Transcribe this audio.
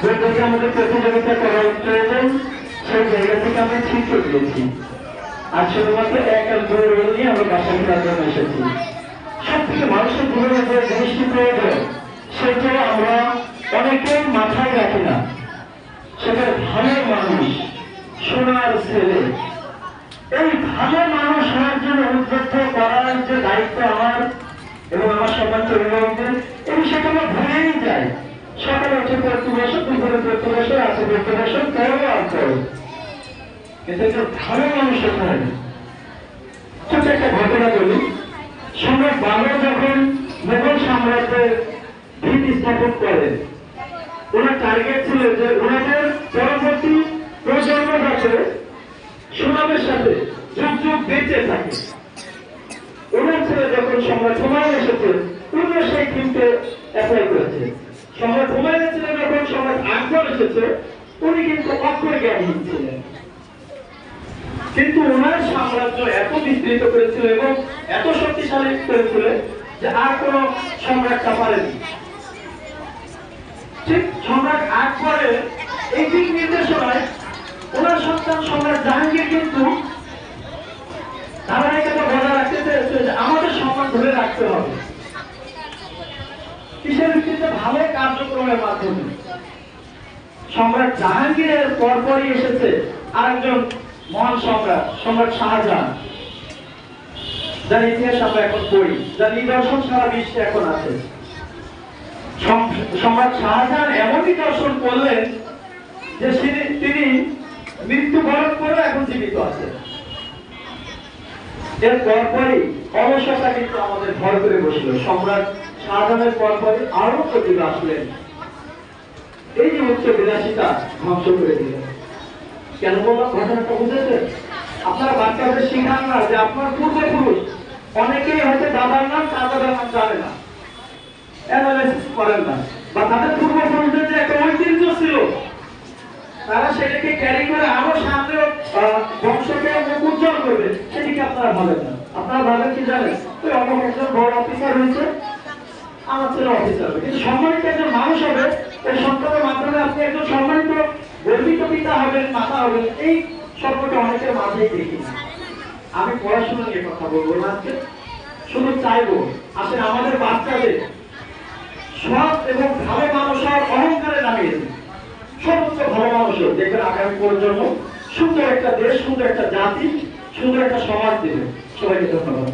যে আমাদের প্রতিযোগিতা করা প্রয়োজন, সেই জায়গা থেকে আমরা ঠিক করে দিয়েছি। আর শুধুমাত্র এক আর দুই রোল নিয়ে আমরা বাসা খেলার জন্য এসেছি। সব থেকে মানুষের জীবনে যে জিনিসটি প্রয়োজন, সেটা আমরা অনেকেই মাথায় রাখি না। সেটা ভালো মানুষ, সোনার ছেলে। এই ভালো মানুষ হওয়ার জন্য উদ্বুদ্ধ করার যে দায়িত্ব আমার এবং আমার সম্মানিত অভিভাবকদের, এই বিষয়টা আমরা ভুলেই যাই। সকালে উঠে প্রতি বছর, দুপুরে প্রতি বছর, আছে প্রতি বছর, করো আর করো, কিন্তু একজন ভালো মানুষ হতে হবে। ছোট একটা ঘটনা বলি। সম্রাট বাবর যখন মুঘল সাম্রাজ্যের ভিত স্থাপন করেন, ওনার টার্গেট ছিল যে ওনাদের পরবর্তী প্রজন্ম যাতে সুনামের সাথে যুগ যুগ বেঁচে থাকে। ওনার ছেলে যখন সম্রাট হুমায়ুন এসেছে, উনিও সেই থিমকে অ্যাপ্লাই করেছে। সম্রাট হুমায়ুনের ছেলে যখন সম্রাট আকবর এসেছে, উনি কিন্তু অক্ষর জ্ঞানহীন ছিলেন, কিন্তু ওনার সাম্রাজ্য এত বিস্তৃত করেছিল এবং এত শক্তিশালী করেছিল যে আর কোন সম্রাটটা পারেনি। ঠিক সম্রাট আকবরের এই দিক নির্দেশনায় ওনার সন্তান সম্রাট জাহাঙ্গীর কিন্তু ধারাবাহিকতা বজায় রাখতে চেয়েছে যে আমাদের সম্মান ধরে রাখতে হবে। কিসের ভিত্তিতে? ভালো কার্যক্রমের মাধ্যমে। সম্রাট জাহাঙ্গীরের পরপরই এসেছে আরেকজন মহান সম্রাট, সম্রাট শাহজাহান, যার ইতিহাস আমরা এখন পড়ি, যার নিদর্শন সারা বিশ্বে এখন আছে। সম্রাট শাহজাহান এমন নিদর্শন করলেন যে তিনি মৃত্যুবরণ করে এখন জীবিত আছে। এর পরপরই অলসতা কিন্তু আমাদের ভর করে বসল। সম্রাট শাহজাহানের পরপরই আরো প্রতিভা আসলেন, এই যে উচ্চ বিলাসিতা ধ্বংস করে দিলেন। কেন বললাম ঘটনাটা বুঝেছেন? আপনারা বাচ্চাদের শিখান না যে আপনার পূর্বপুরুষ, অনেকেই হয়তো দাদার নাম দাদার নাম জানে না, অ্যানালাইসিস করেন না, বা তাদের পূর্বপুরুষদের যে একটা ঐতিহ্য ছিল, তারা সেটাকে ক্যারি করে আরো সামনে বংশকে উজ্জ্বল করবে, সেটিকে আপনারা ভাবেন না। আপনারা ভাবেন কি জানেন? ওই অনেক একজন বড় অফিসার হয়েছে, আমার ছেলে অফিসার হবে, কিন্তু সম্মানিত একজন মানুষ হবে, এই সন্তানের মাধ্যমে আপনি একজন সম্মানিত গর্বিত পিতা হবেন, মাতা হবেন, এই সম্পর্কে অনেকের মাঝেই দেখি না। আমি পড়াশোনা নিয়ে কথা বলবো না আজকে, শুধু চাইবো আসলে আমাদের বাচ্চাদের সৎ এবং ভালো মানুষ হওয়ার অহংকারে নামিয়ে দিন। সর্বোচ্চ ভালো মানুষ হোক, দেখবেন আগামী প্রজন্ম সুন্দর একটা দেশ, সুন্দর একটা জাতি, সুন্দর একটা সমাজ দেবে। সবাইকে ধন্যবাদ।